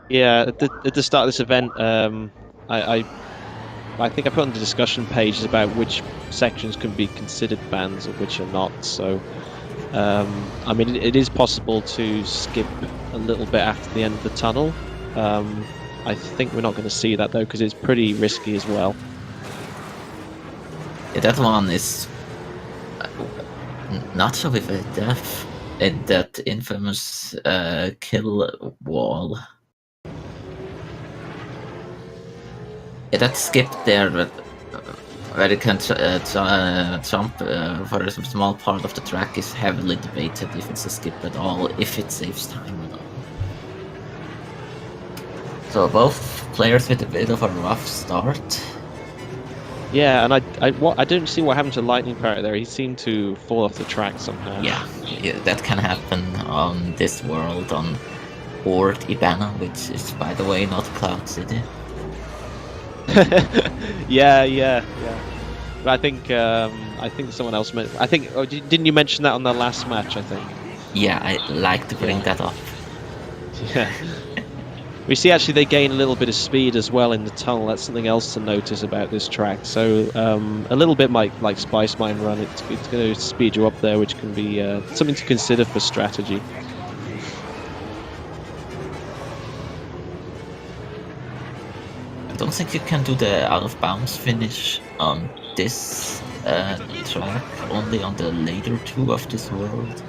Yeah, at the start of this event, I I think I put on the discussion pages about which sections can be considered bans and which are not. So, I mean, it is possible to skip a little bit after the end of the tunnel. I think we're not going to see that though, because it's pretty risky as well. Yeah, that one is not so with a death in that infamous kill wall. Yeah, that skip there, but, where you can jump for a small part of the track is heavily debated if it's a skip at all, if it saves time at all. So both players with a bit of a rough start. Yeah, and I didn't see what happened to LightningPirate there. He seemed to fall off the track somehow. Yeah, that can happen on this world, on Horde Ibana, which is, by the way, not Cloud City. Yeah. But I think someone else meant. I think didn't you mention that on the last match? I think. Yeah, I like to bring that up. Yeah. We see actually they gain a little bit of speed as well in the tunnel. That's something else to notice about this track. So a little bit like Spice Mine Run, it's going to speed you up there, which can be something to consider for strategy. I don't think you can do the out of bounds finish on this track, only on the later two of this world.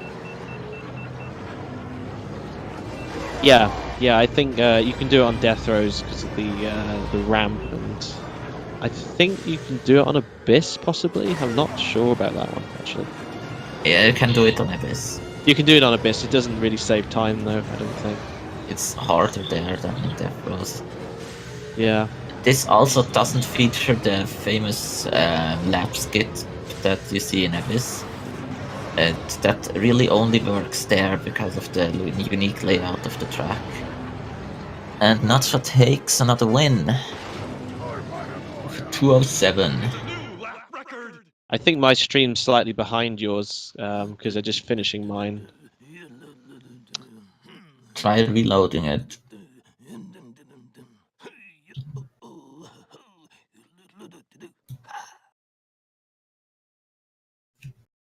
Yeah, I think you can do it on death throws because of the ramp, and I think you can do it on Abyss possibly. I'm not sure about that one actually. Yeah, you can do it on Abyss. You can do it on Abyss. It doesn't really save time though, I don't think. It's harder there than in Death Throws. Yeah. This also doesn't feature the famous lap skit that you see in Abyss. That really only works there because of the unique layout of the track. And Nacho takes another win. 207. I think my stream's slightly behind yours because they're just finishing mine. Try reloading it.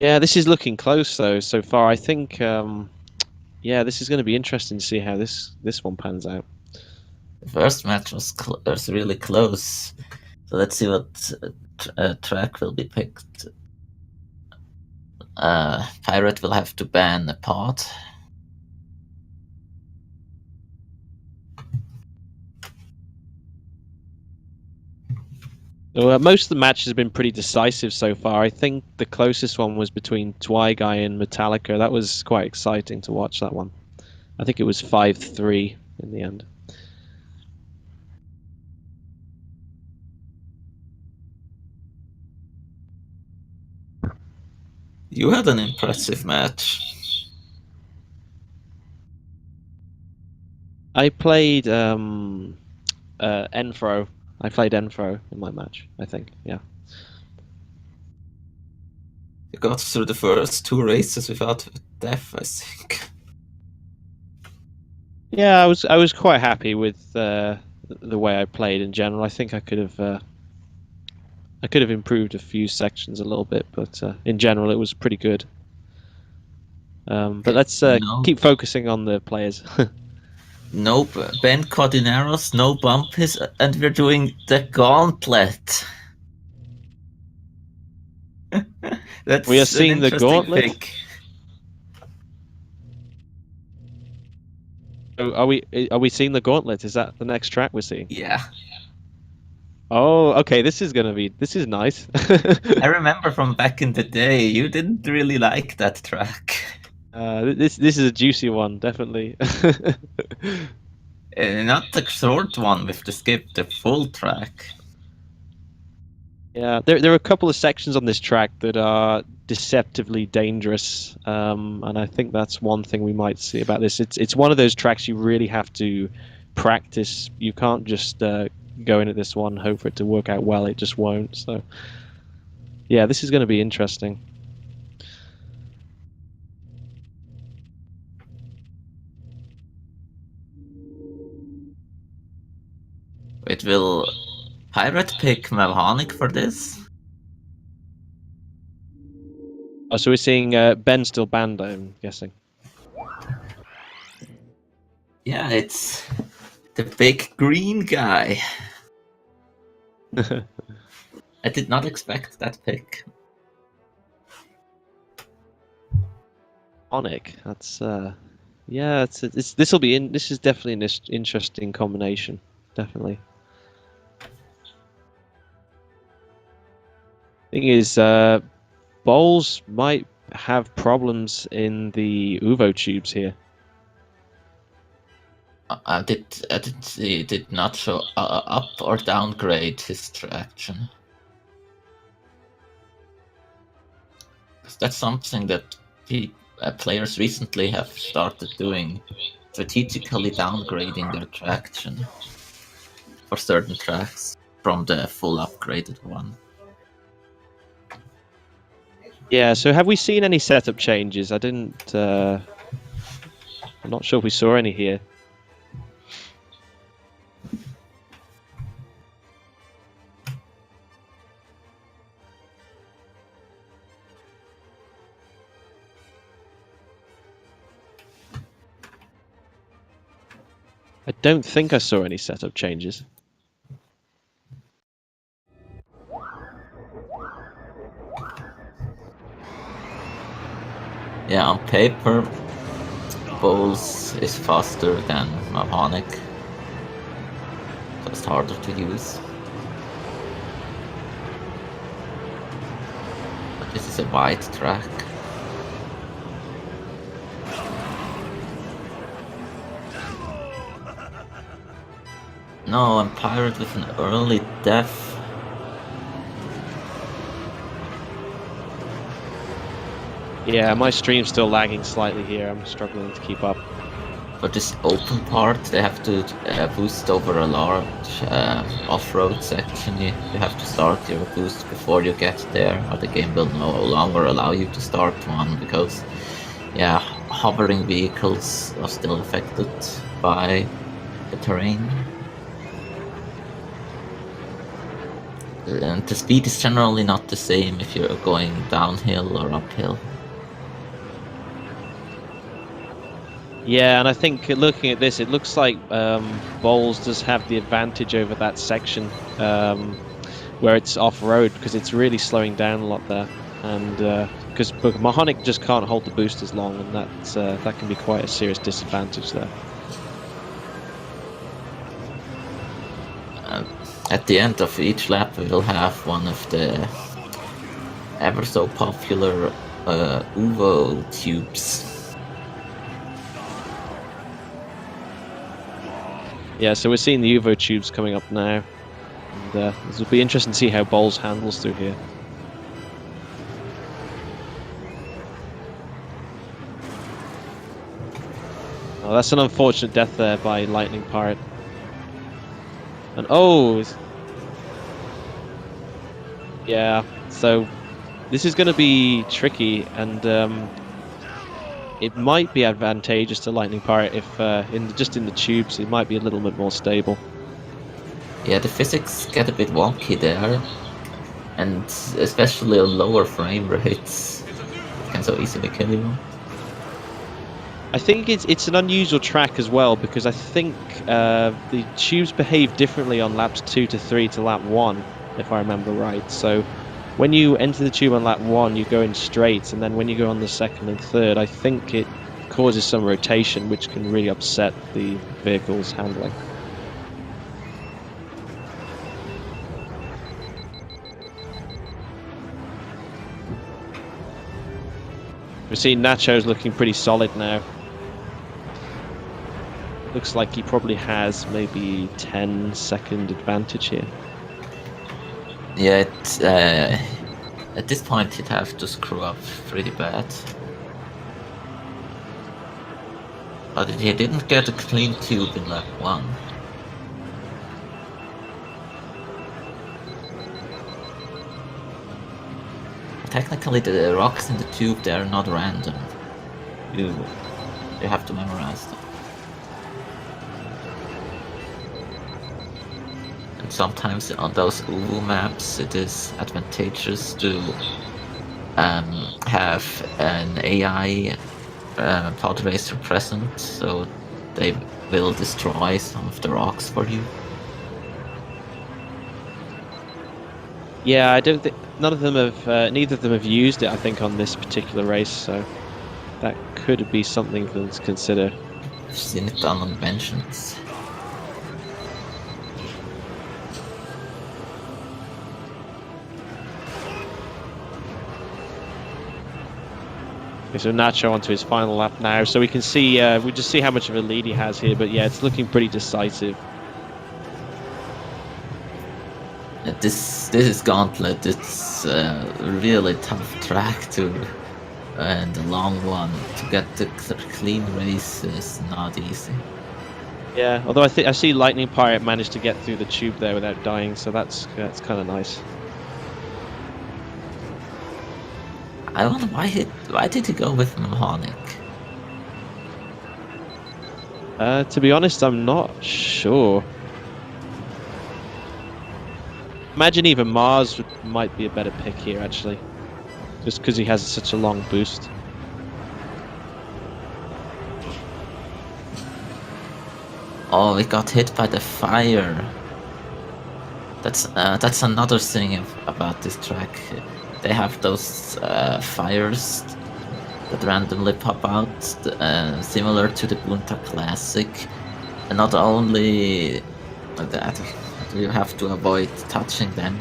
Yeah, this is looking close though so far. I think yeah, this is going to be interesting to see how this one pans out. The first match was really close. So let's see what track will be picked. Pirate will have to ban a pod. So, most of the matches have been pretty decisive so far. I think the closest one was between Twyguy and Metallica. That was quite exciting to watch that one. I think it was 5-3 in the end. You had an impressive match. I played Enfro. I played Enfro in my match, I think. Yeah. You got through the first two races without death, I think. Yeah, I was quite happy with the way I played in general. I think I could have improved a few sections a little bit, but in general it was pretty good. But let's keep focusing on the players. No Ben Cordinaros, no Bumpis, and we're doing the gauntlet. That's we are seeing an the interesting gauntlet. pick. So are we seeing the gauntlet? Is that the next track we're seeing? Yeah. Oh, okay. This is nice. I remember from back in the day, you didn't really like that track. This is a juicy one, definitely. Not the short one with the skip, the full track. Yeah, there are a couple of sections on this track that are deceptively dangerous, and I think that's one thing we might see about this. It's one of those tracks you really have to practice. You can't just go into this one and hope for it to work out well. It just won't. So, yeah, this is going to be interesting. Wait, will Pirate pick Mavhonic for this? Oh, so we're seeing Ben still banned, I'm guessing. Yeah, it's the big green guy. I did not expect that pick. Onic, that's yeah, this will be in. This is definitely an interesting combination, definitely. Thing is, Bowls might have problems in the Uvo tubes here. I did see, did not show up or downgrade his traction. That's something that players recently have started doing, strategically downgrading their traction for certain tracks from the full upgraded one. Yeah, so have we seen any setup changes? I didn't. I'm not sure if we saw any here. I don't think I saw any setup changes. Yeah, on paper, Bowls is faster than Mavhonic, so it's harder to use. But this is a wide track. No, I'm Pirate with an early death. Yeah, my stream's still lagging slightly here. I'm struggling to keep up. For this open part, they have to boost over a large off-road section. You have to start your boost before you get there, or the game will no longer allow you to start one, because, yeah, hovering vehicles are still affected by the terrain. And the speed is generally not the same if you're going downhill or uphill. Yeah, and I think looking at this, it looks like Bowls does have the advantage over that section where it's off-road, because it's really slowing down a lot there, and because Mavhonic just can't hold the boost as long, and that can be quite a serious disadvantage there. At the end of each lap, we will have one of the ever so popular Uvo tubes. Yeah, so we're seeing the Uvo tubes coming up now, and this will be interesting to see how Bowls handles through here. Oh, that's an unfortunate death there by LightningPirate. And oh, yeah, so this is going to be tricky, and it might be advantageous to LightningPirate if just in the tubes it might be a little bit more stable. Yeah, the physics get a bit wonky there, and especially on lower frame rates, it can so easily kill you. I think it's an unusual track as well, because I think the tubes behave differently on laps 2 to 3 to lap 1, if I remember right. So when you enter the tube on lap 1, you go in straight, and then when you go on the second and third, I think it causes some rotation, which can really upset the vehicle's handling. We're seeing Nacho's looking pretty solid now. Looks like he probably has maybe 10-second advantage here. Yeah, at this point he'd have to screw up pretty bad. But he didn't get a clean tube in lap 1. Technically the rocks in the tube, they're not random. You have to memorize them. sometimes on those UVU maps it is advantageous to have an AI Podracer present, so they will destroy some of the rocks for you. Yeah, I don't think none of them have. Neither of them have used it, I think, on this particular race. So that could be something for them to consider. I've seen it done on mentions. Okay, so Nacho onto his final lap now, so we can see we just see how much of a lead he has here. But yeah, it's looking pretty decisive. This is Gauntlet. It's a really tough track to, and a long one to get the clean race is not easy. Yeah, although I think I see LightningPirate managed to get through the tube there without dying, so that's kind of nice. I wonder why did he go with Mnemonic? To be honest, I'm not sure. Imagine even Mars might be a better pick here, actually, just because he has such a long boost. Oh, we got hit by the fire. That's another thing about this track. They have those fires that randomly pop out, similar to the Bunta Classic. And not only that, you have to avoid touching them.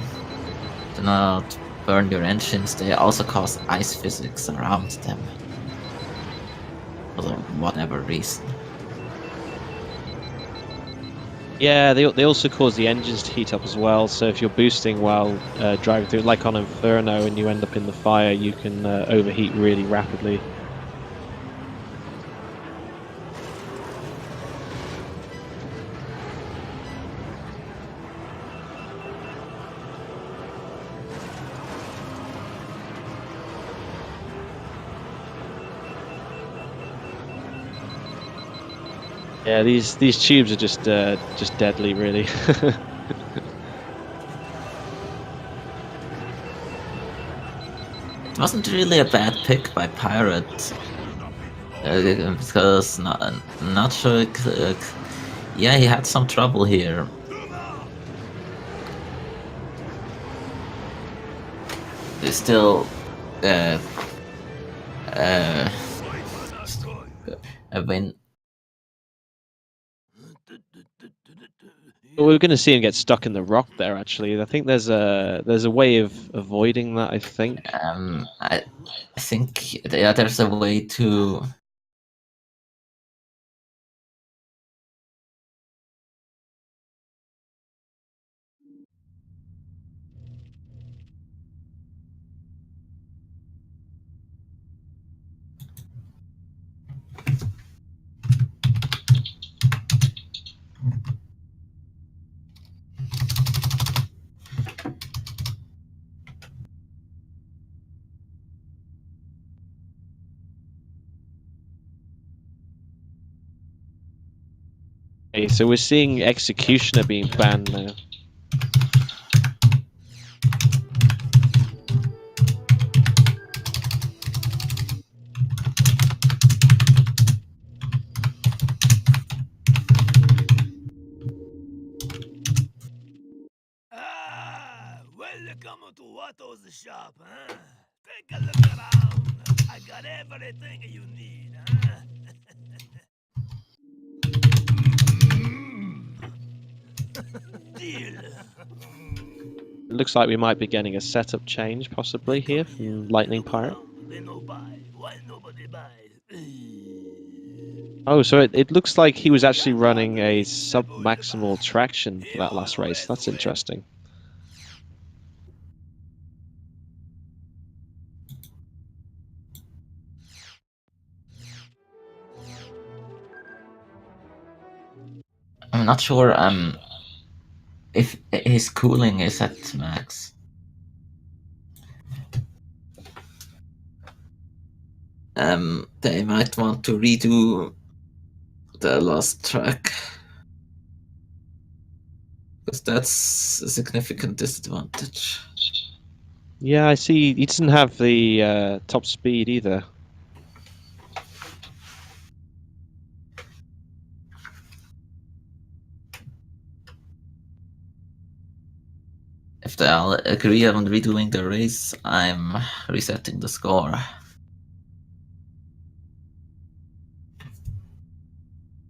Do not burn your engines. They also cause ice physics around them. For whatever reason. Yeah, they also cause the engines to heat up as well. So if you're boosting while driving through, like on Inferno, and you end up in the fire, you can overheat really rapidly. Yeah, these tubes are just deadly, really. It wasn't really a bad pick by Pirate, because not sure. Yeah, he had some trouble here. He's still a win. But we're going to see him get stuck in the rock there. Actually, I think there's a way of avoiding that. I think. I think there's a way to. Okay, so we're seeing Executioner being banned now. Welcome to Watto's shop, huh? Take a look around. I got everything you need, huh? Deal. It looks like we might be getting a setup change, possibly here from LightningPirate. Oh, so it looks like he was actually running a sub-maximal traction for that last race. That's interesting. I'm not sure. If his cooling is at max. They might want to redo the last track. Because that's a significant disadvantage. Yeah, I see. He doesn't have the top speed either. If they all agree on redoing the race, I'm resetting the score.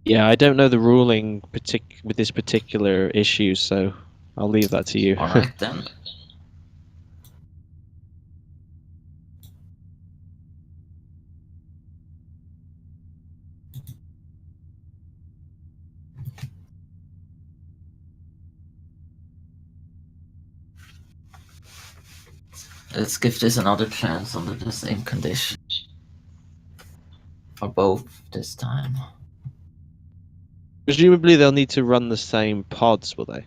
Yeah, I don't know the ruling with this particular issue, so I'll leave that to you. Alright then. Let's give this another chance under the same condition. For both this time. Presumably they'll need to run the same pods, will they?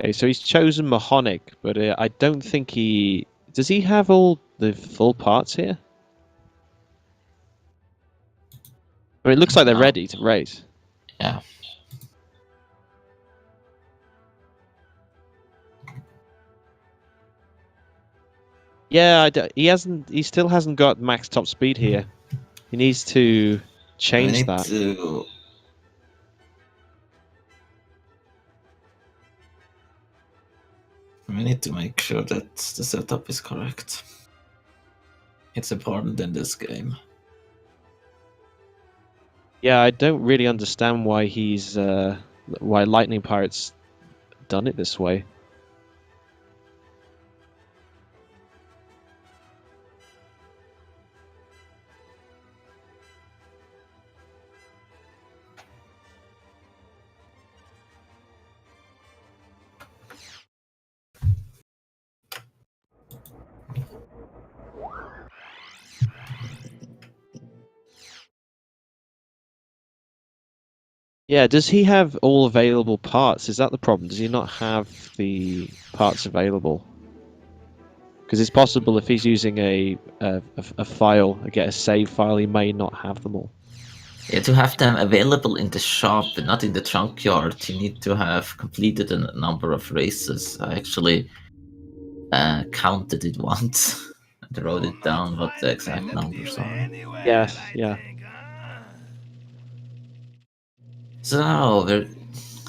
Okay, so he's chosen Mahonic, but I don't think he... Does he have all the full parts here? I mean, it looks like they're No. ready to race. Yeah. Yeah, he still hasn't got max top speed here. He needs to change that. We need to make sure that the setup is correct. It's important in this game. Yeah, I don't really understand why why LightningPirate's done it this way. Yeah, does he have all available parts? Is that the problem? Does he not have the parts available? Because it's possible if he's using a file, a save file, he may not have them all. Yeah, to have them available in the shop, not in the junkyard, you need to have completed a number of races. I actually counted it once and wrote it down what the exact numbers are. Yes, yeah. So we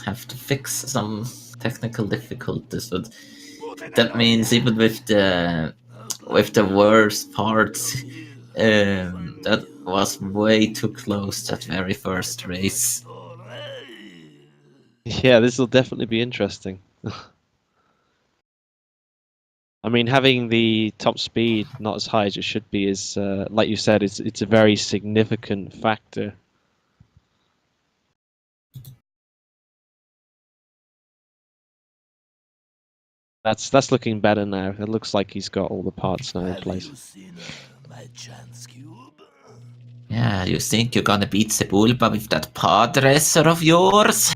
have to fix some technical difficulties, but that means even with the worst parts, that was way too close that very first race. Yeah, this will definitely be interesting. I mean, having the top speed not as high as it should be is, like you said, it's a very significant factor. That's looking better now. It looks like he's got all the parts now in place. Yeah, you think you're gonna beat Sebulba with that Podracer of yours?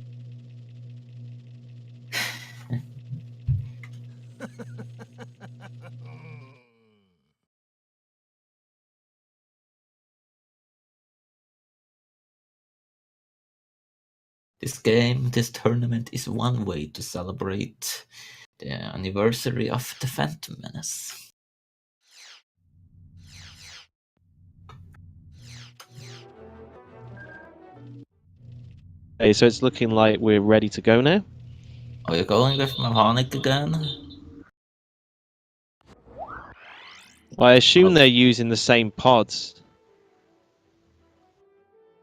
This tournament is one way to celebrate the anniversary of the Phantom Menace. Okay, so it's looking like we're ready to go now. Are you going with Mahonic again? Well, I assume they're using the same pods.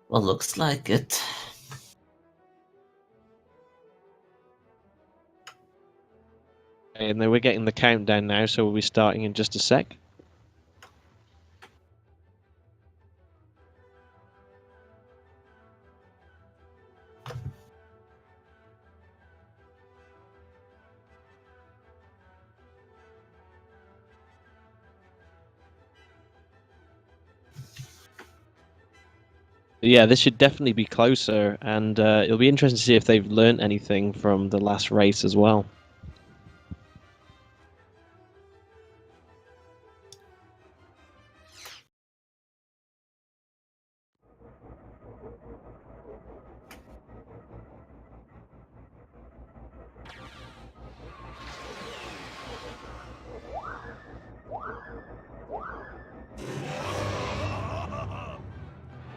Well, looks like it. And then we're getting the countdown now, so we'll be starting in just a sec. Yeah, this should definitely be closer, and it'll be interesting to see if they've learned anything from the last race as well.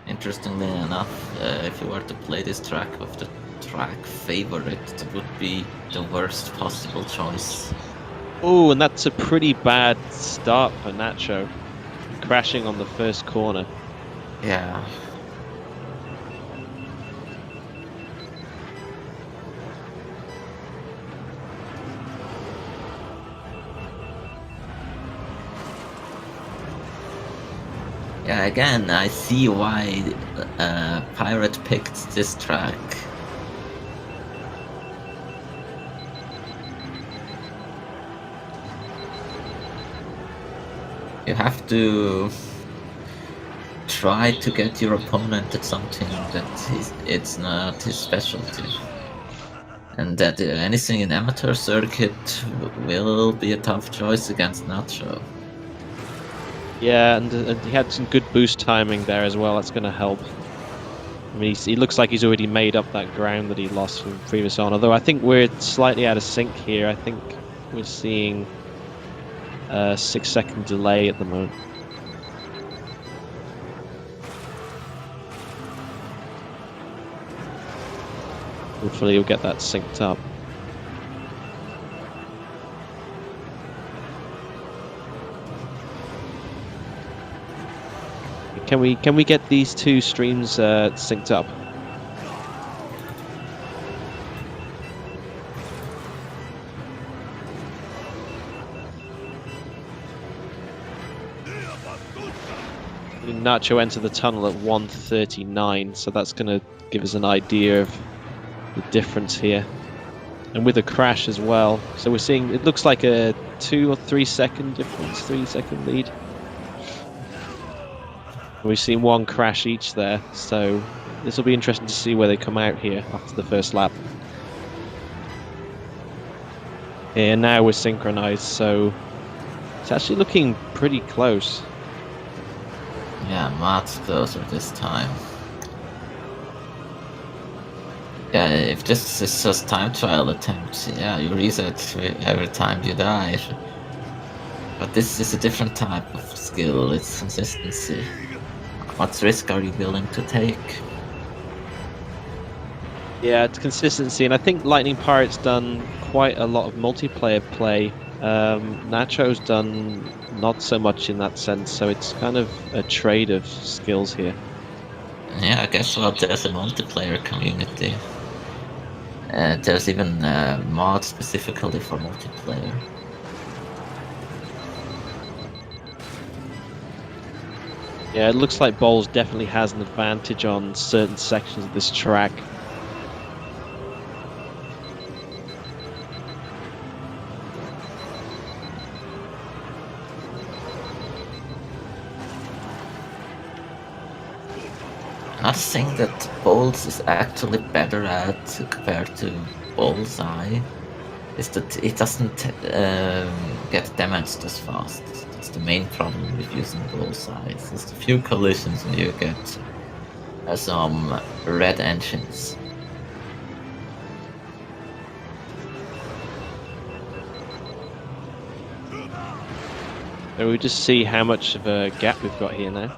Interestingly enough, if you were to play this track with the track favorite, it would be the worst possible choice. Oh, and that's a pretty bad start for Nacho, crashing on the first corner. Yeah. Yeah, again, I see why Pirate picked this track. You have to try to get your opponent at something that it's not his specialty. And that anything in amateur circuit will be a tough choice against Nacho. Yeah, and he had some good boost timing there as well. That's going to help. I mean, he looks like he's already made up that ground that he lost from previous on. Although I think we're slightly out of sync here. I think we're seeing a 6-second delay at the moment. Hopefully you'll get that synced up. Can we get these two streams synced up? Nacho entered the tunnel at 1:39, so that's going to give us an idea of the difference here, and with a crash as well. So we're seeing it looks like a 2 or 3 second difference, 3-second lead. We've seen one crash each there, so this will be interesting to see where they come out here after the first lap. And now we're synchronized, so it's actually looking pretty close. Yeah, much closer this time. Yeah, if this is just time trial attempt, yeah, you reset every time you die. But this is a different type of skill, it's consistency. What risk are you willing to take? Yeah, it's consistency, and I think LightningPirate's done quite a lot of multiplayer play. Nacho's done not so much in that sense, so it's kind of a trade of skills here. Yeah, I guess what, there's a multiplayer community. There's even mods specifically for multiplayer. Yeah, it looks like Bowles definitely has an advantage on certain sections of this track. Another thing that Bowles is actually better at compared to Bullseye is that it doesn't get damaged as fast. That's the main problem with using Bullseye. It's just a few collisions and you get some red engines. So we just see how much of a gap we've got here now.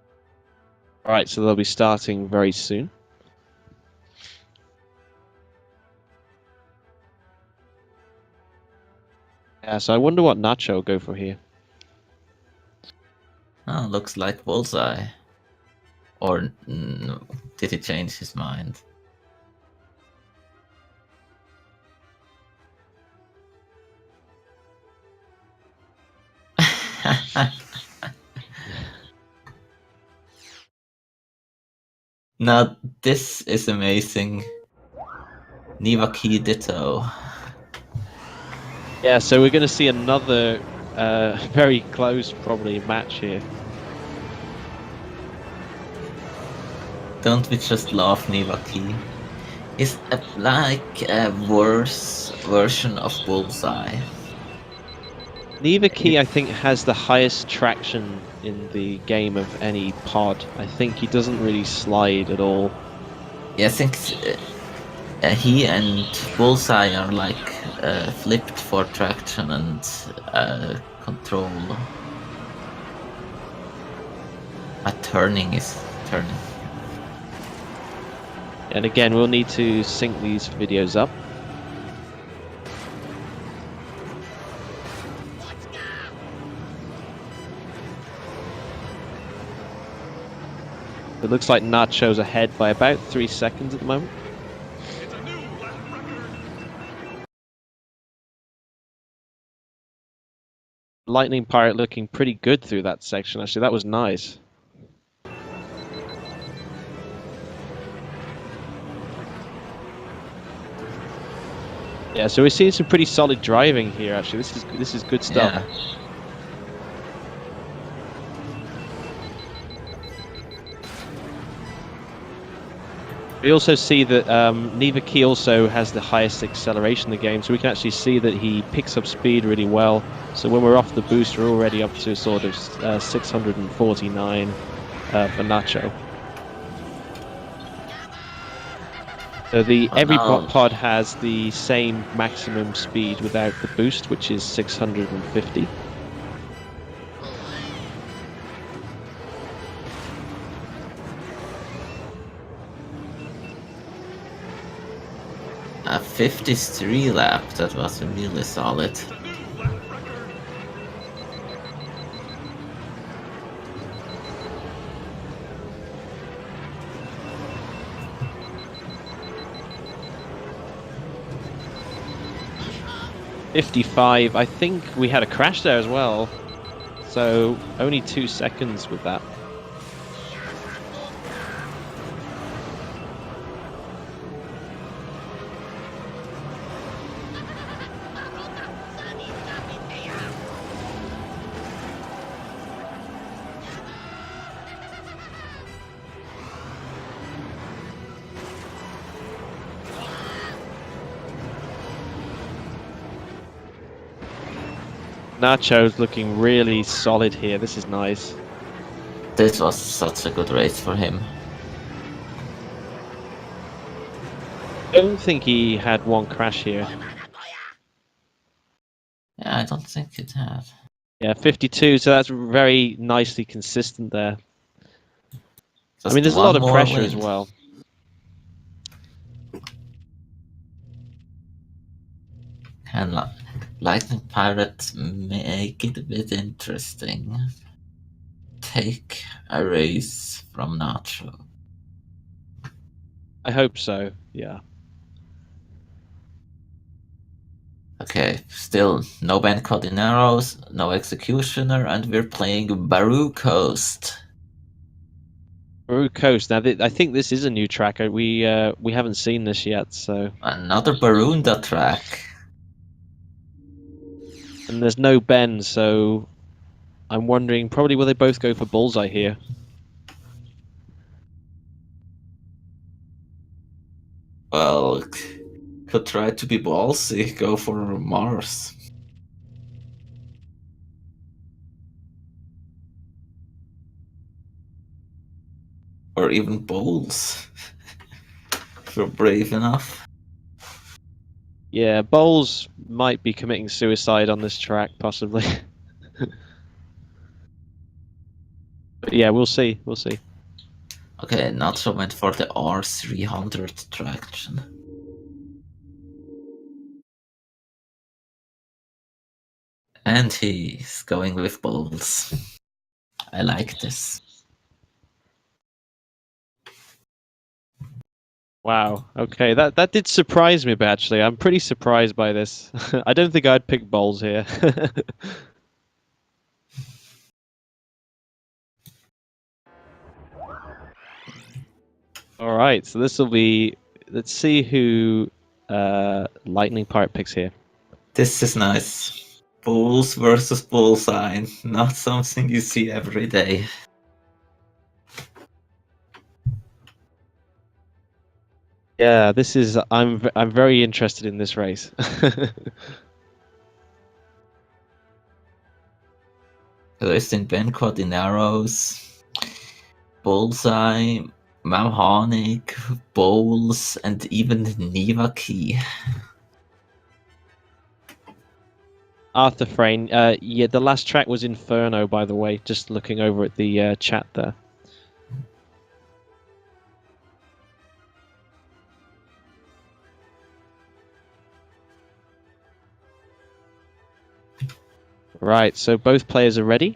All right, so they'll be starting very soon. Yeah, so I wonder what Nacho will go for here. Oh, looks like Bullseye. Or did he change his mind? Now this is amazing. Nivaki Ditto. Yeah, so we're going to see another very close, probably, match here. Don't we just love Nivaki? It's like a worse version of Bullseye. Nivaki, I think, has the highest traction in the game of any pod. I think he doesn't really slide at all. Yeah, I think he and Bullseye are like flipped for traction and control. Turning is turning. And again, we'll need to sync these videos up. It looks like Nacho's ahead by about 3 seconds at the moment. LightningPirate looking pretty good through that section, actually. That was nice. Yeah, so we're seeing some pretty solid driving here, actually. This is good stuff. Yeah. We also see that Nivaki also has the highest acceleration in the game, so we can actually see that he picks up speed really well. So when we're off the boost, we're already up to sort of 649 for Nacho. So every pod has the same maximum speed without the boost, which is 650. 53 lap, that was really solid. .55, I think we had a crash there as well, so only 2 seconds with that. Nacho's looking really solid here. This is nice. This was such a good race for him. I don't think he had one crash here. Yeah, I don't think it had. Yeah, 52, so that's very nicely consistent there. I mean, there's a lot of pressure as well. Can LightningPirate make it a bit interesting? Take a race from Nacho. I hope so, yeah. Okay, still no Ben Codineros, no Executioner, and we're playing Baru Coast. Baru Coast. Now, I think this is a new track. We haven't seen this yet, so. Another Barunda track. And there's no Ben, so I'm wondering, probably will they both go for Bullseye here? Well, could try to be ballsy, go for Mars. Or even Bowls. If you're brave enough. Yeah, Bowles might be committing suicide on this track, possibly. But yeah, we'll see. We'll see. Okay, Nacho went for the R300 traction. And he's going with bowls. I like this. Wow. Okay, that did surprise me, but actually, I'm pretty surprised by this. I don't think I'd pick bowls here. All right, so this will be. Let's see who LightningPirate picks here. This is nice. Bulls versus bullseye. Not something you see every day. Yeah, this is. I'm very interested in this race. Racing Ben Cordinaros, Bullseye, Mamhonic, Bowls, and even Nivaki. Arthur Frayne. Yeah, the last track was Inferno, by the way. Just looking over at the chat there. Right, so both players are ready.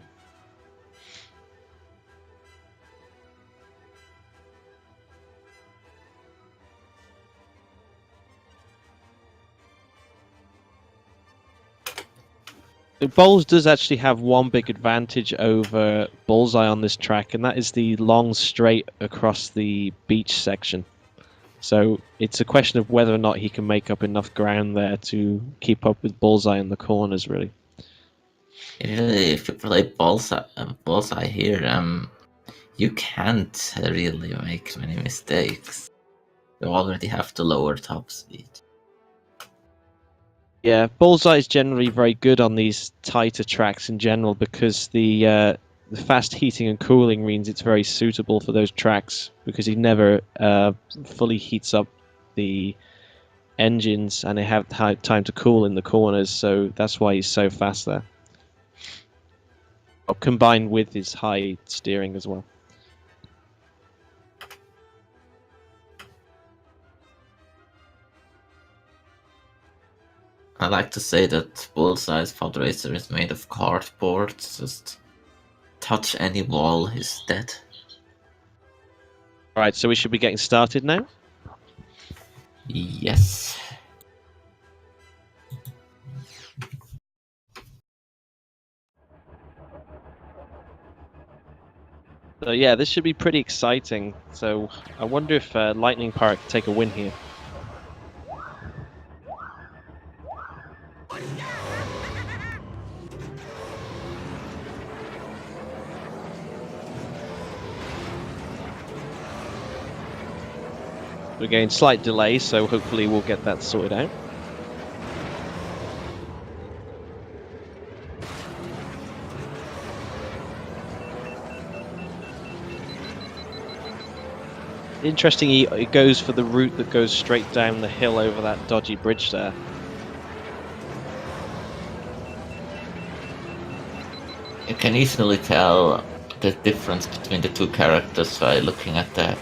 So Bowls does actually have one big advantage over Bullseye on this track, and that is the long straight across the beach section. So it's a question of whether or not he can make up enough ground there to keep up with Bullseye in the corners, really. Really, if you play Bullseye here, you can't really make many mistakes. You already have to lower top speed. Yeah, Bullseye is generally very good on these tighter tracks in general because the fast heating and cooling means it's very suitable for those tracks because he never fully heats up the engines and they have time to cool in the corners, so that's why he's so fast there. Combined with his high steering as well. I like to say that Bullseye's Podracer is made of cardboard. Just touch any wall, he's dead. Alright, so we should be getting started now? Yes. So yeah, this should be pretty exciting. So I wonder if LightningPirate can take a win here. We're getting slight delay, so hopefully we'll get that sorted out. Interesting, he goes for the route that goes straight down the hill over that dodgy bridge there. You can easily tell the difference between the two characters by looking at the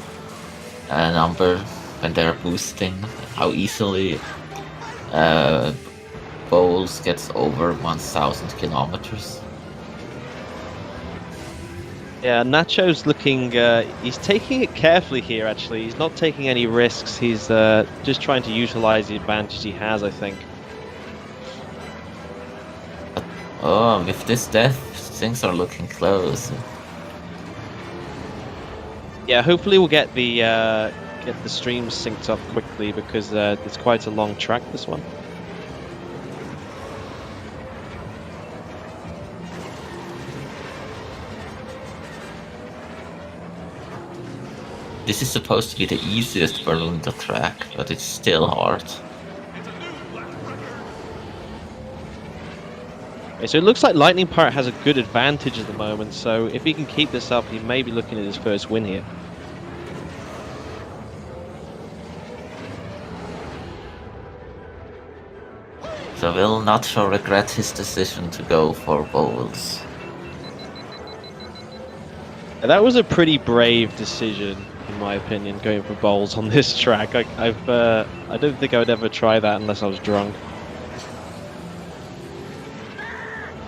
number when they're boosting, how easily Bowls gets over 1,000 kilometers. Yeah, Nacho's looking, he's taking it carefully here actually, he's not taking any risks, he's just trying to utilize the advantage he has, I think. Oh, with this death, things are looking close. Yeah, hopefully we'll get the streams synced up quickly because it's quite a long track, this one. This is supposed to be the easiest Berlinda track, but it's still hard. Okay, so it looks like LightningPirate has a good advantage at the moment, so if he can keep this up, he may be looking at his first win here. So will Nacho regret his decision to go for Bowls? That was a pretty brave decision. in my opinion, going for bowls on this track. I don't think I would ever try that unless I was drunk.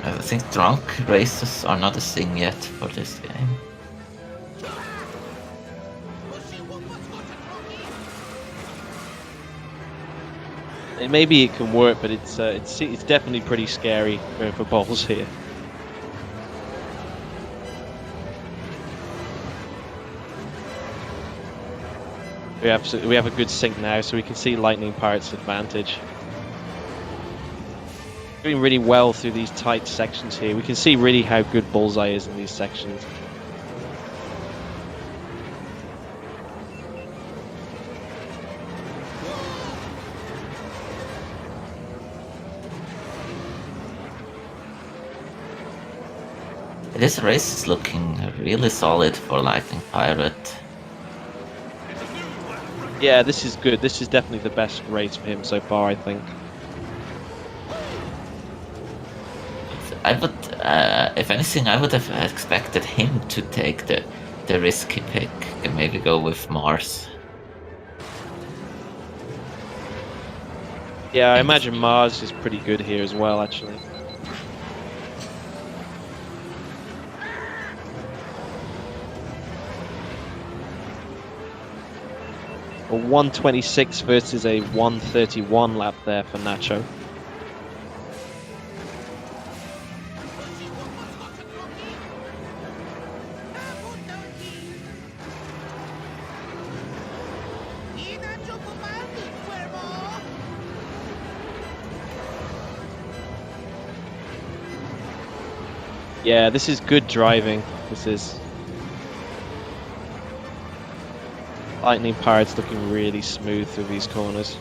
I think drunk races are not a thing yet for this game. Maybe it can work, but it's definitely pretty scary going for bowls here. We have a good sync now, so we can see Lightning Pirate's advantage. Doing really well through these tight sections here. We can see really how good Bullseye is in these sections. This race is looking really solid for Lightning Pirate. Yeah, this is good. This is definitely the best race for him so far, I think. I would, if anything, I would have expected him to take the risky pick and maybe go with Mars. Yeah, I imagine Mars is pretty good here as well, actually. A 126 versus a 131 lap there for Nacho. Yeah, this is good driving. This is... Lightning Pirate's looking really smooth through these corners.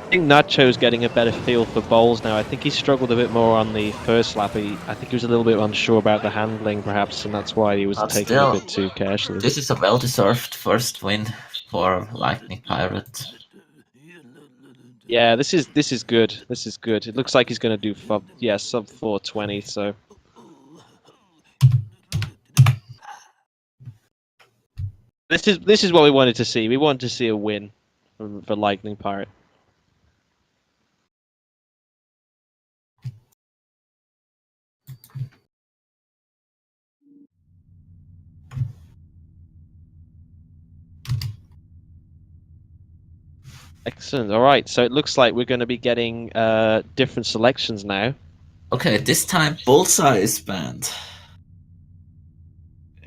I think Nacho's getting a better feel for bowls now. I think he struggled a bit more on the first lap. I think he was a little bit unsure about the handling, perhaps, and that's why he was taking still, a bit too casually. This is a well-deserved first win for Lightning Pirate. Yeah, this is good. This is good. It looks like he's going to do sub 420. So this is what we wanted to see. We wanted to see a win for Lightning Pirate. Excellent. All right. So it looks like we're going to be getting different selections now. Okay, this time Bullseye is banned.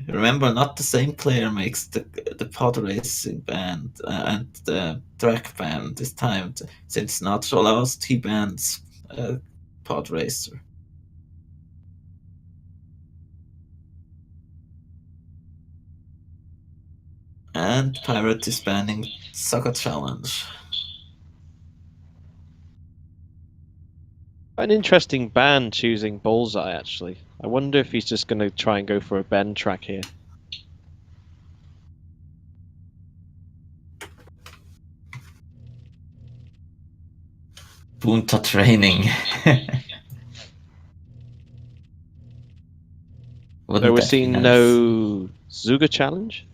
Remember, not the same player makes the pod racing band and the track band this time. Since Nacho lost, he bans Podracer. And Pirate is banning Saga Challenge. An interesting ban choosing Bullseye, actually. I wonder if he's just going to try and go for a bend track here. Punta training. So we're seeing no Zuga challenge?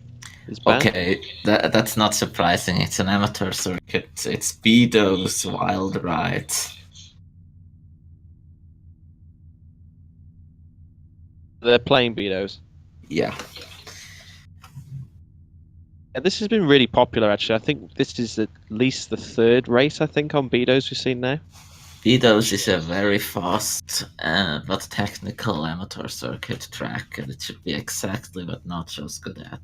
Is banned? Okay, that's not surprising. It's an amateur circuit. It's Bedo's Wild Ride. They're playing Betos. Yeah. Yeah, this has been really popular, actually. I think this is at least the third race, I think, on Betos we've seen now. Bedos is a very fast but technical amateur circuit track, and it should be exactly what Nacho's good at.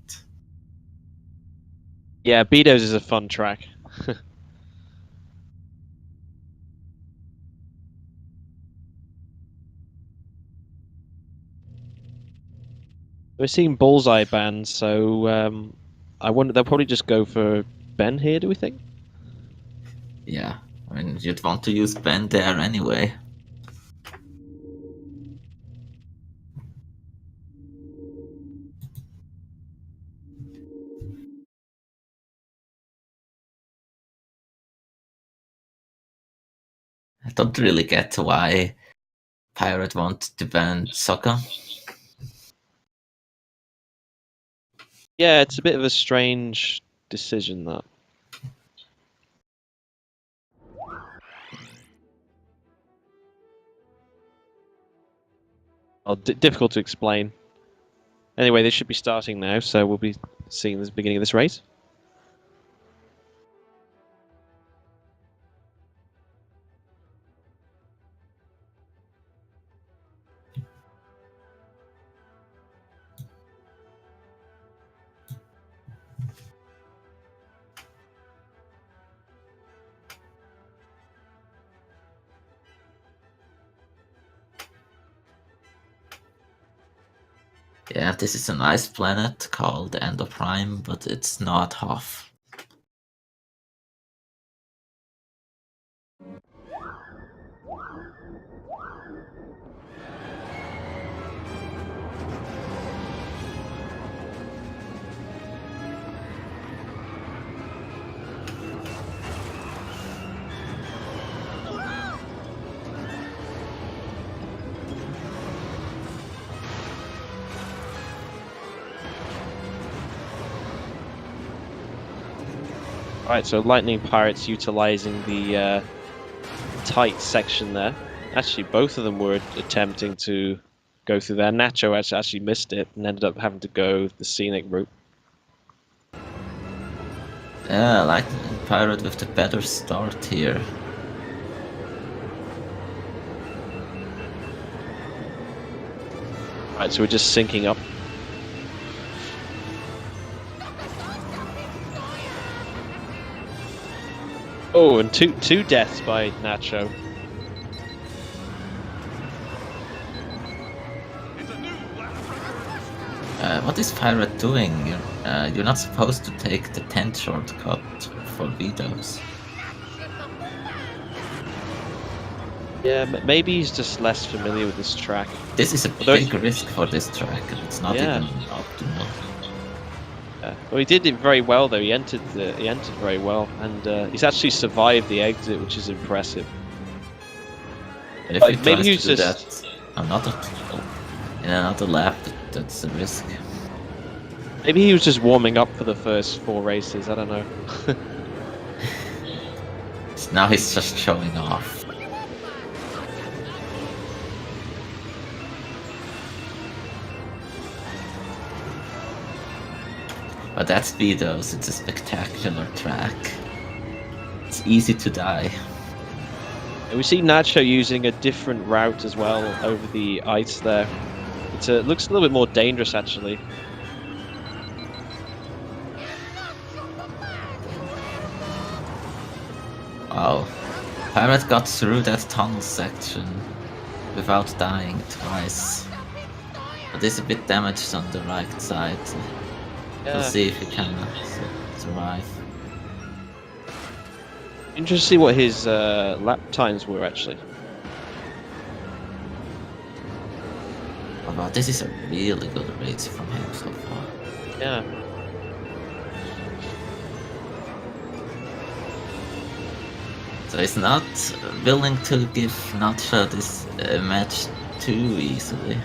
Yeah, Betos is a fun track. We're seeing Bullseye bans, so I wonder they'll probably just go for Ben here, do we think? Yeah, I mean, you'd want to use Ben there anyway. I don't really get why Pirate wanted to ban soccer. Yeah, it's a bit of a strange decision, that. Well, difficult to explain. Anyway, they should be starting now, so we'll be seeing the beginning of this race. Yeah, this is a nice planet called Endoprime, but it's not Hoth. Alright, so Lightning Pirates utilizing the tight section there. Actually, both of them were attempting to go through there. Nacho actually missed it and ended up having to go the scenic route. Yeah, Lightning Pirate with the better start here. Right, so we're just syncing up. Oh, and two deaths by Nacho. What is Pirate doing? You're not supposed to take the 10th shortcut for Vetoes. Yeah, maybe he's just less familiar with this track. This is a big risk for this track, and it's not Yeah. even optimal. Well, he did it very well though. He entered very well, and he's actually survived the exit, which is impressive. If Like, he maybe tries he's to do just- that in another lap, that's a risk. Maybe he was just warming up for the first 4 races. I don't know. Now he's just showing off. But that's Vetoes, it's a spectacular track. It's easy to die. We see Nacho using a different route as well over the ice there. It looks a little bit more dangerous actually. Wow. Pirate got through that tunnel section without dying twice. But is a bit damaged on the right side. We'll see if he can survive. Interesting to see what his lap times were actually. Oh, wow, this is a really good race from him so far. Yeah. So he's not willing to give Nacho this match too easily.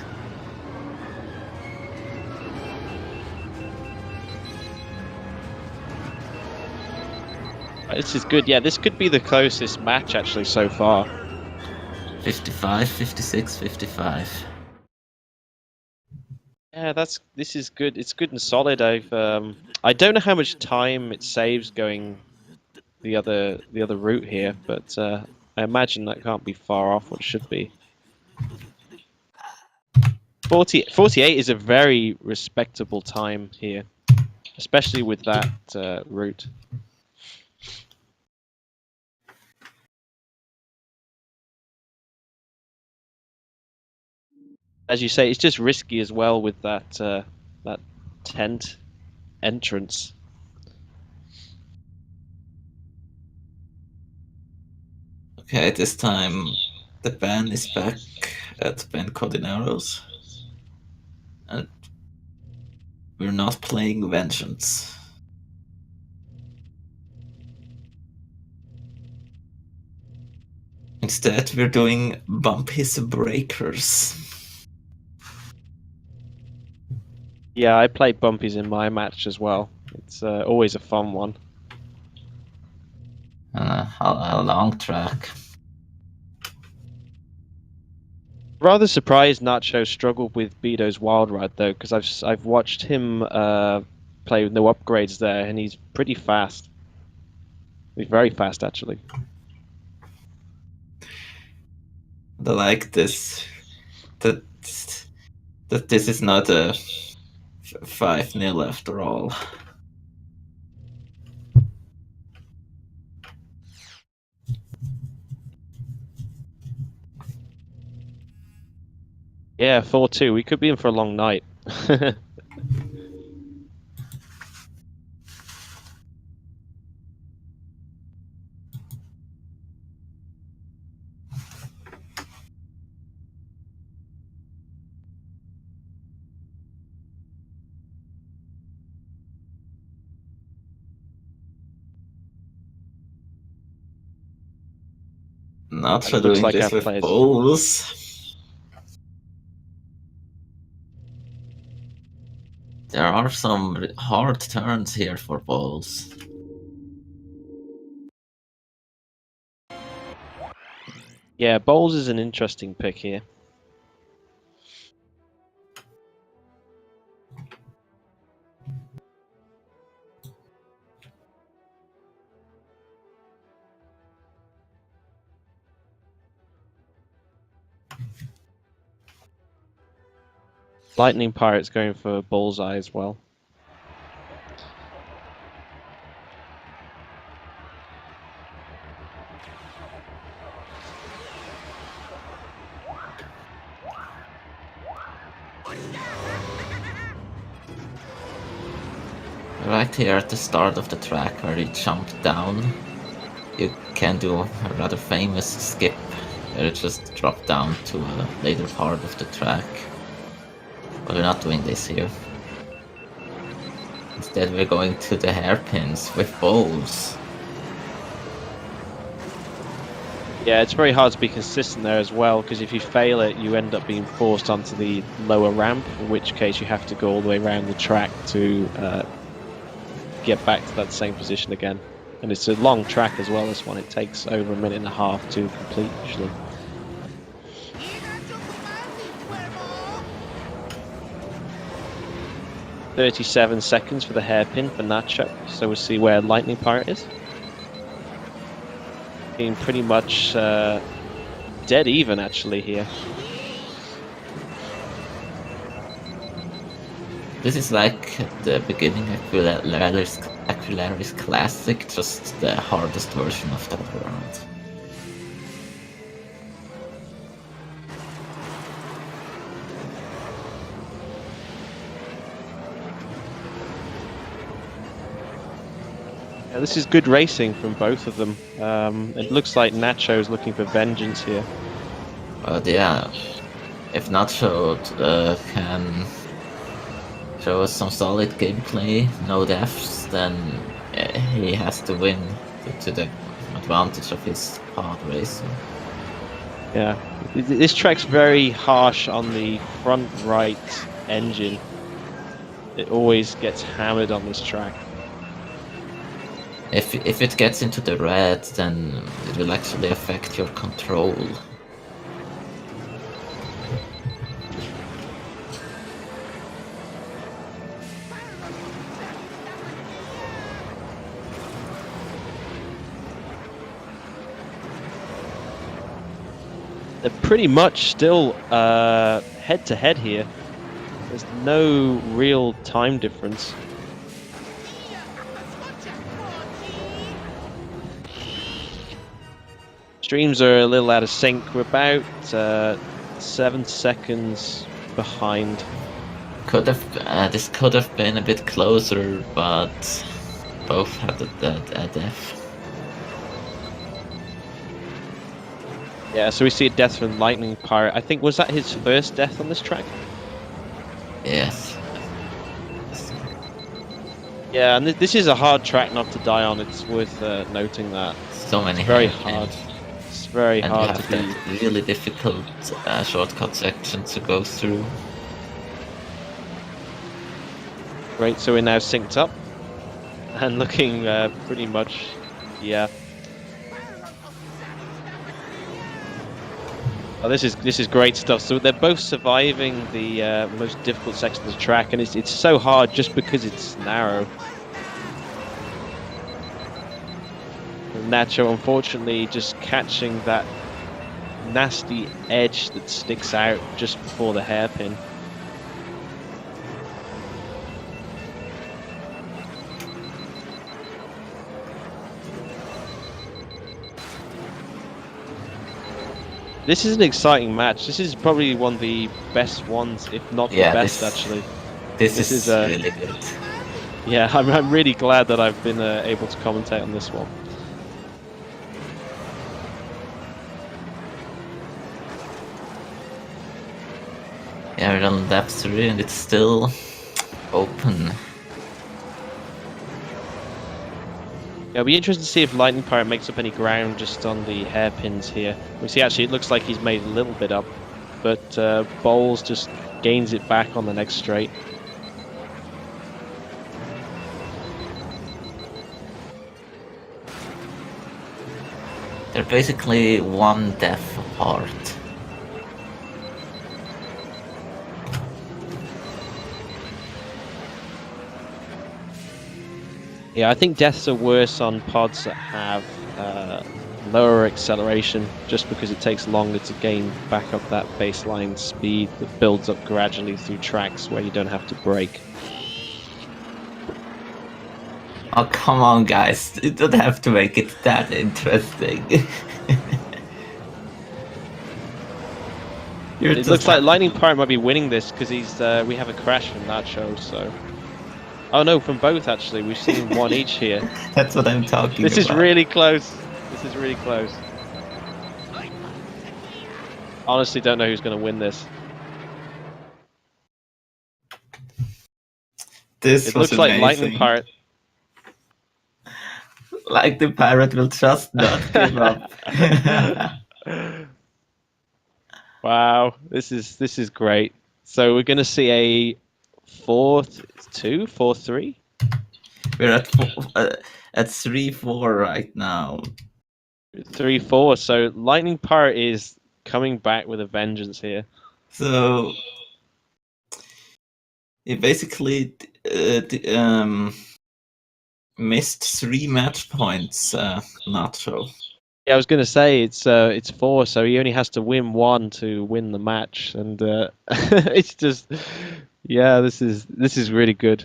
This is good. Yeah, this could be the closest match actually so far. 55, 56, 55. Yeah, this is good. It's good and solid. I don't know how much time it saves going the other route here, but I imagine that can't be far off what it should be. 48 is a very respectable time here, especially with that route. As you say, it's just risky as well with that that tent entrance. Okay, this time the ban is back at Ben Codineros. And we're not playing Vengeance. Instead, we're doing Bumpy's Breakers. Yeah, I play Bumpies in my match as well. It's always a fun one. A long track. Rather surprised Nacho struggled with Bedo's Wild Ride though, because I've watched him play with no upgrades there, and he's pretty fast. He's very fast actually. I like this. That this is not a 5-0 after all. Yeah, 4-2. We could be in for a long night. Not It looks doing like this our with players. bowls. There are some hard turns here for bowls. Yeah, Bowles is an interesting pick here. Lightning Pirate's going for Bullseye as well. Right here at the start of the track where you jump down, you can do a rather famous skip where you just drop down to a later part of the track. But we're not doing this here. Instead we're going to the hairpins with bowls. Yeah, it's very hard to be consistent there as well, because if you fail it, you end up being forced onto the lower ramp, in which case you have to go all the way around the track to get back to that same position again. And it's a long track as well, this one. It takes over a minute and a half to complete usually. "37 seconds for the hairpin for Nacho, so we'll see where Lightning Pirate is. Being pretty much dead even actually here. This is like the beginning Aquilari's Classic, just the hardest version of that world. Yeah, this is good racing from both of them. It looks like Nacho's looking for vengeance here. But yeah, if Nacho can show us some solid gameplay, no deaths, then he has to win to the advantage of his Podracer. Yeah, this track's very harsh on the front right engine. It always gets hammered on this track. If it gets into the red, then it will actually affect your control. They're pretty much still head to head here. There's no real time difference. Streams are a little out of sync. We're about 7 seconds behind. This could have been a bit closer, but both had a death. Yeah, so we see a death from Lightning Pirate. I think, was that his first death on this track? Yes. Yeah, and this is a hard track not to die on. It's worth noting that. So many It's very hairpins. hard. It's very And you hard to have beat. that really difficult shortcut section to go through. Great, so we're now synced up and looking pretty much, yeah. Oh, this is great stuff. So they're both surviving the most difficult section of the track, and it's so hard just because it's narrow. Nacho, unfortunately, just catching that nasty edge that sticks out just before the hairpin. This is an exciting match. This is probably one of the best ones, if not the best, actually. This is really good. Yeah, I'm really glad that I've been able to commentate on this one. Yeah, we're on lap 3 and it's still open. Yeah, it'll be interesting to see if LightningPirate makes up any ground just on the hairpins here. We see actually it looks like he's made a little bit up, but Bowles just gains it back on the next straight. They're basically one death apart. Yeah, I think deaths are worse on pods that have lower acceleration, just because it takes longer to gain back up that baseline speed that builds up gradually through tracks where you don't have to brake. Oh, come on, guys. You don't have to make it that interesting. It looks like LightningPirate might be winning this because we have a crash from Nacho, so... Oh no, from both actually. We've seen one each here. That's what I'm talking about. This is really close. This is really close. Honestly, don't know who's going to win this. This it looks amazing. Like LightningPirate. LightningPirate will just not give up. Wow, this is great. So we're going to see a 4-2, 4-3. We're at 3-4 right now. 3-4. So LightningPirate is coming back with a vengeance here. So he basically missed 3 match points. Nacho. Yeah, I was going to say it's 4, so he only has to win 1 to win the match, and it's just, yeah, this is really good.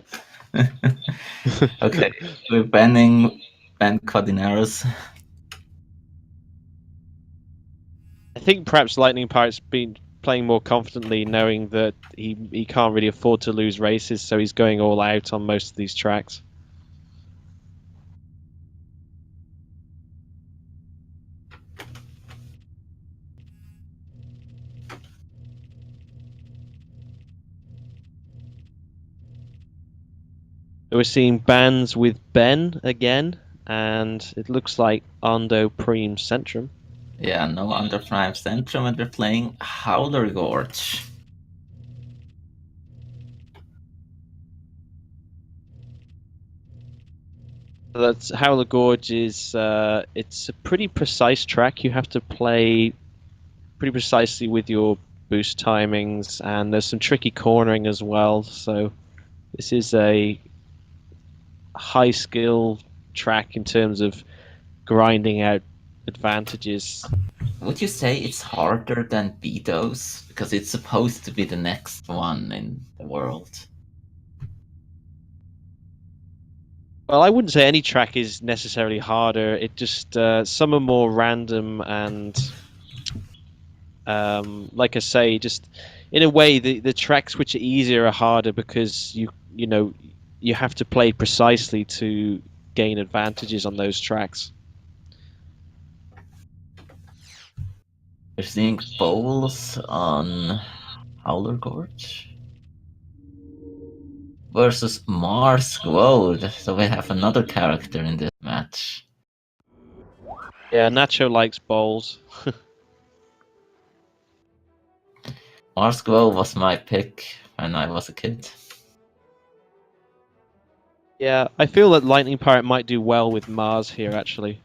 Okay, we're banning Cardinaros. I think perhaps LightningPirate's been playing more confidently, knowing that he can't really afford to lose races, so he's going all out on most of these tracks. We're seeing bands with Ben again, and it looks like Ando Prime Centrum. Yeah, no Under Prime Centrum, and we're playing Howler Gorge. That's Howler Gorge is it's a pretty precise track. You have to play pretty precisely with your boost timings, and there's some tricky cornering as well. So this is a high skill track in terms of grinding out advantages. Would you say it's harder than Betos? Because it's supposed to be the next one in the world. Well, I wouldn't say any track is necessarily harder. It just some are more random, and like I say, just in a way, the tracks which are easier are harder because you know you have to play precisely to gain advantages on those tracks. We're seeing Bowles on Howler Gorge versus Mars Road. So we have another character in this match. Yeah, Nacho likes bowls. Mars Glow was my pick when I was a kid. Yeah, I feel that LightningPirate might do well with Mars here, actually.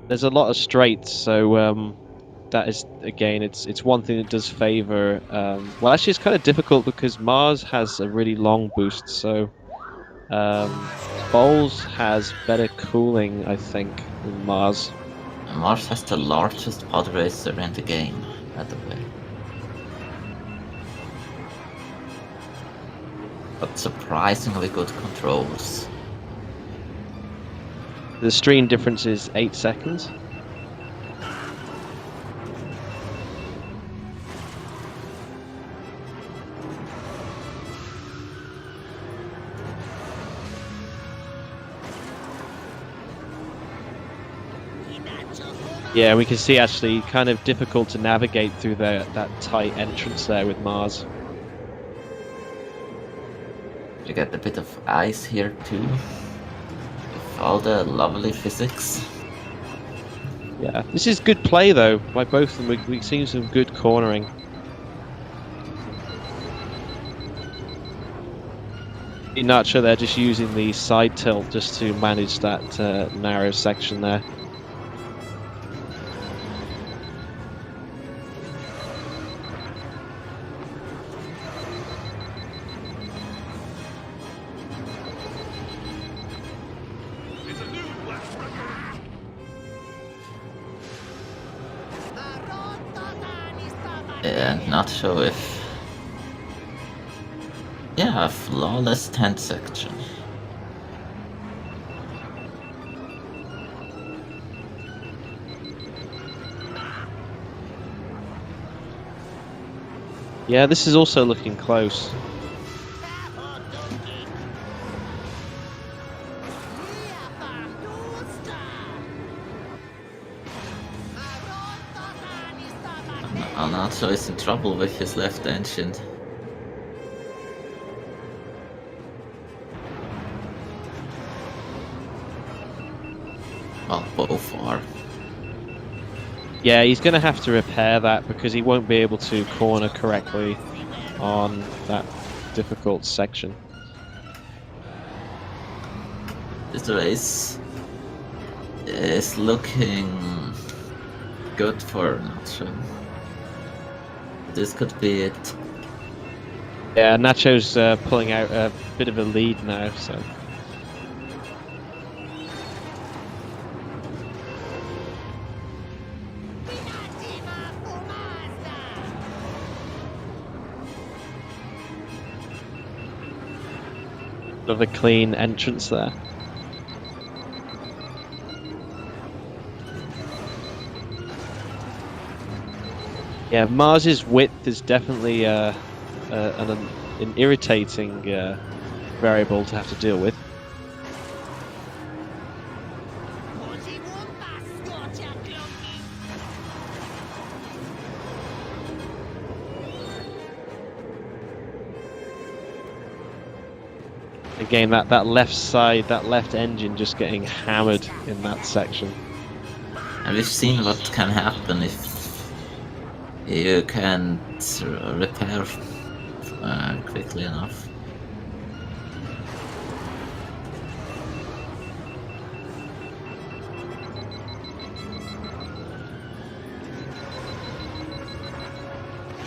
There's a lot of straights, so that is, again, it's one thing that does favor. Well, actually, it's kind of difficult because Mars has a really long boost, so Bowls has better cooling, I think, than Mars. Mars has the largest Podracer in the game, by the way. But surprisingly good controls. The stream difference is 8 seconds. Yeah, we can see actually kind of difficult to navigate through that tight entrance there with Mars. You get a bit of ice here too, with all the lovely physics. Yeah, this is good play though by both of them. We've seen some good cornering. Nacho, they're just using the side tilt just to manage that narrow section there. And not sure if... Yeah, a flawless 10 section. Yeah, this is also looking close. Nacho is in trouble with his left engine. Well, both are. Yeah, he's going to have to repair that because he won't be able to corner correctly on that difficult section. This race is looking good for Nacho. This could be it. Yeah, Nacho's pulling out a bit of a lead now, so... Of a clean entrance there. Yeah, Mars's width is definitely an irritating variable to have to deal with. Again, that left side, that left engine just getting hammered in that section. And we've seen what can happen if you can't repair quickly enough.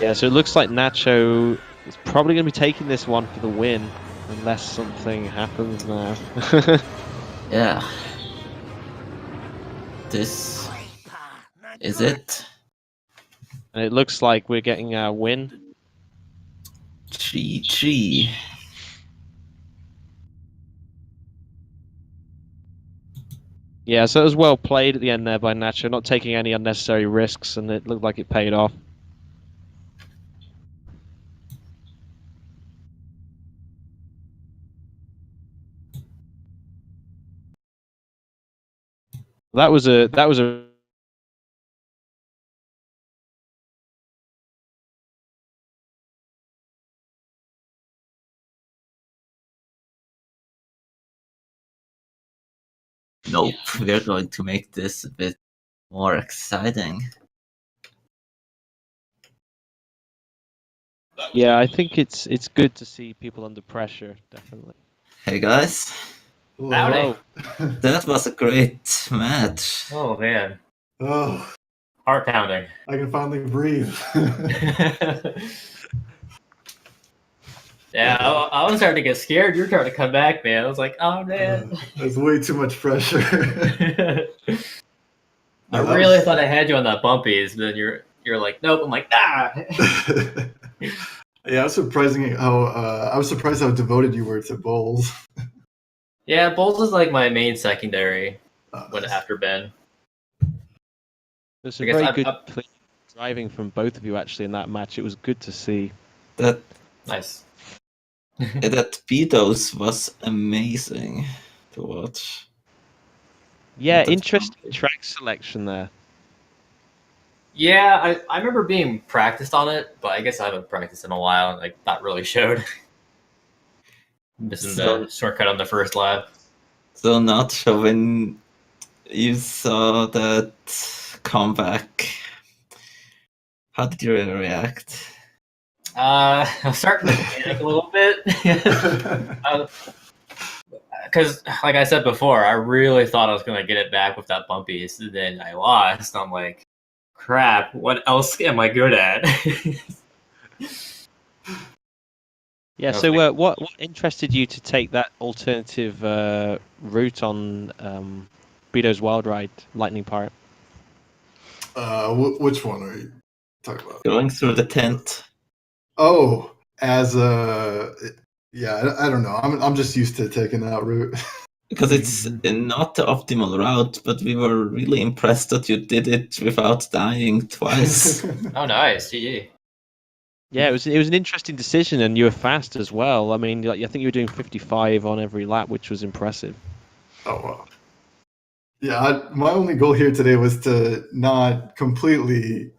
Yeah, so it looks like Nacho is probably going to be taking this one for the win, unless something happens now. Yeah. This is it. And it looks like we're getting our win. GG. Yeah, so it was well played at the end there by Nacho, not taking any unnecessary risks, and it looked like it paid off. That was a Nope, we're going to make this a bit more exciting. Yeah, I think it's good to see people under pressure. Definitely. Hey guys, Howdy. that was a great match. Oh man, Oh, heart pounding. I can finally breathe. Yeah, I was starting to get scared. You were trying to come back, man. I was like, oh man. There's way too much pressure. I really thought I had you on that bumpies, but then you're like, nope. I'm like, nah. Yeah, I was surprised how devoted you were to bowls. Yeah, Bowles is like my main secondary when Nice. after Ben. There's I a guess very I'm- good I'm- clean driving from both of you actually in that match. It was good to see. That Nice. that Beatos was amazing to watch. Yeah, That's interesting fun. track selection there. Yeah, I remember being practiced on it, but I guess I haven't practiced in a while, and like that really showed. Missing the shortcut on the first lap. So Nacho, when you saw that comeback, how did you react? I was starting to panic a little bit. Because, like I said before, I really thought I was going to get it back with that bumpy. So then I lost. I'm like, crap, what else am I good at? Yeah. I was So, like- what interested you to take that alternative route on Beato's Wild Ride, Lightning Pirate? Which one are you talking about? Going through the tent. Oh, as a yeah, I don't know. I'm just used to taking that route. Because it's not the optimal route, but we were really impressed that you did it without dying twice. Oh, nice. GG. Yeah, it was an interesting decision, and you were fast as well. I mean, I think you were doing 55 on every lap, which was impressive. Oh wow. Yeah, my only goal here today was to not completely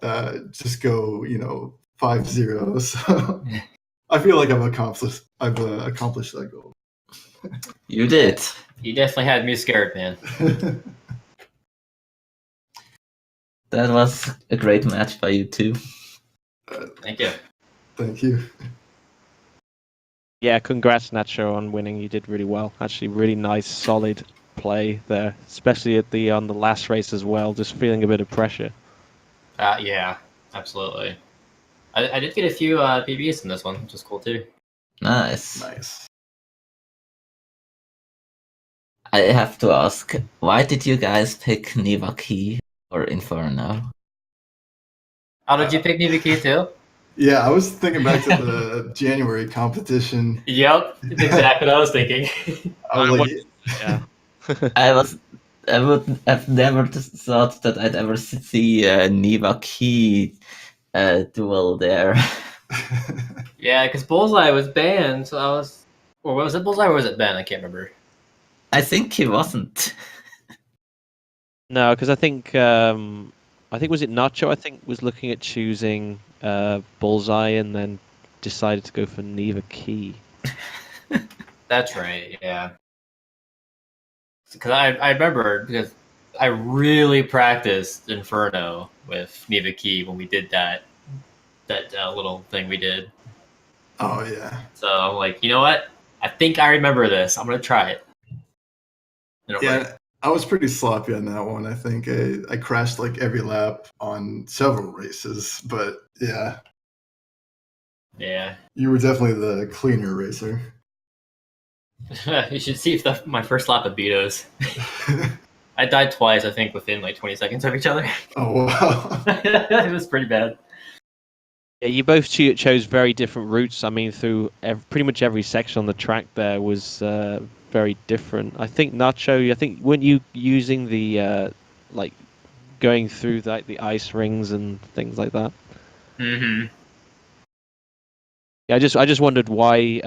just go, 5-0. So I feel like I've accomplished that goal. You did. You definitely had me scared, man. That was a great match by you too. Thank you. Thank you. Yeah, congrats, Nacho, on winning. You did really well. Actually, really nice, solid play there, especially on the last race as well. Just feeling a bit of pressure. Yeah, absolutely. I did get a few PBs in this one, which is cool too. Nice. Nice. I have to ask, why did you guys pick Nivaki or Inferno? Oh, did you pick Niviki too? Yeah, I was thinking back to the January competition. Yep, that's exactly what I was thinking. I was like, Yeah. I would have never thought that I'd ever see Nivaki duel there. Yeah, because Bullseye was banned, so I was... Or was it Bullseye or was it Ben? I can't remember. I think he wasn't. No, because I think was it Nacho? I think was looking at choosing Bullseye and then decided to go for Neva Key. That's right, yeah. Because I remember, because I really practiced Inferno with Niviki when we did that little thing we did. oh yeah. So I'm like, you know what? I think I remember this. I'm going to try it. And it worked. Yeah, I was pretty sloppy on that one. I think I crashed like every lap on several races, but yeah, Yeah. you were definitely the cleaner racer. You should see if my first lap of Beatos. I died twice, I think, within like 20 seconds of each other. Oh wow. It was pretty bad. Yeah, you both chose very different routes. I mean, through pretty much every section on the track there was very different. I think Nacho, weren't you using the like going through the ice rings and things like that? Mm-hmm. Yeah, I just wondered why.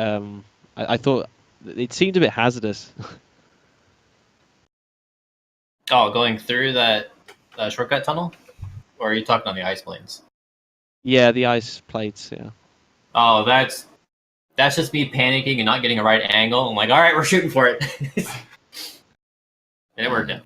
I thought it seemed a bit hazardous. Oh, going through that shortcut tunnel? Or are you talking on the ice planes? Yeah, the ice plates. Yeah. Oh, that's just me panicking and not getting a right angle. I'm like, all right, we're shooting for it. And it worked out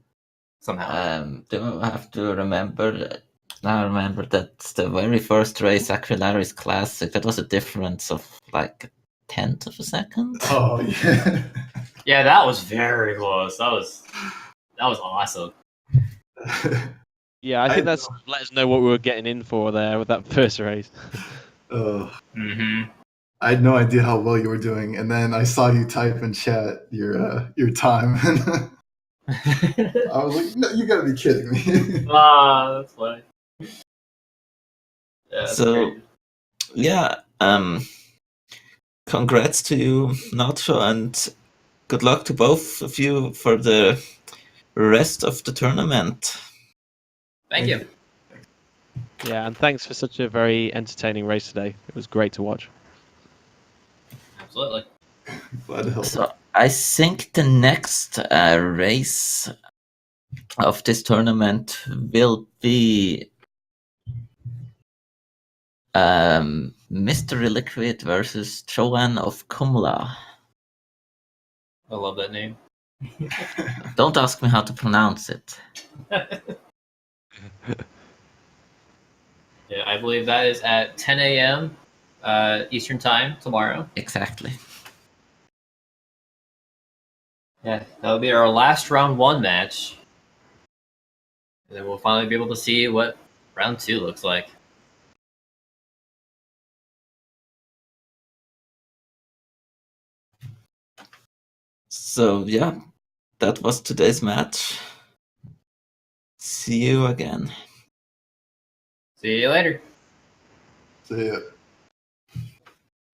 somehow. Do I have to remember that? I remember that the very first race, Aquilari's Classic, that was a difference of like a tenth of a second. Oh yeah. Yeah, that was very close. That was awesome. Yeah, I think that's let us know what we were getting in for there with that first race. Mm-hmm. I had no idea how well you were doing, and then I saw you type in chat your time, and I was like, "No, you gotta be kidding me!" That's funny. Yeah, that's So, crazy. yeah, congrats to you, Nacho, and good luck to both of you for the rest of the tournament. Thank you. Yeah, and thanks for such a very entertaining race today. It was great to watch. Absolutely. Glad to help. So I think the next race of this tournament will be Mystery Liquid versus Joanne of Kumla. I love that name. Don't ask me how to pronounce it. Yeah, I believe that is at 10 a.m. Eastern Time tomorrow. Exactly. Yeah, that'll be our last round 1 match. And then we'll finally be able to see what round 2 looks like. So yeah, that was today's match. See you again. See you later. So yeah.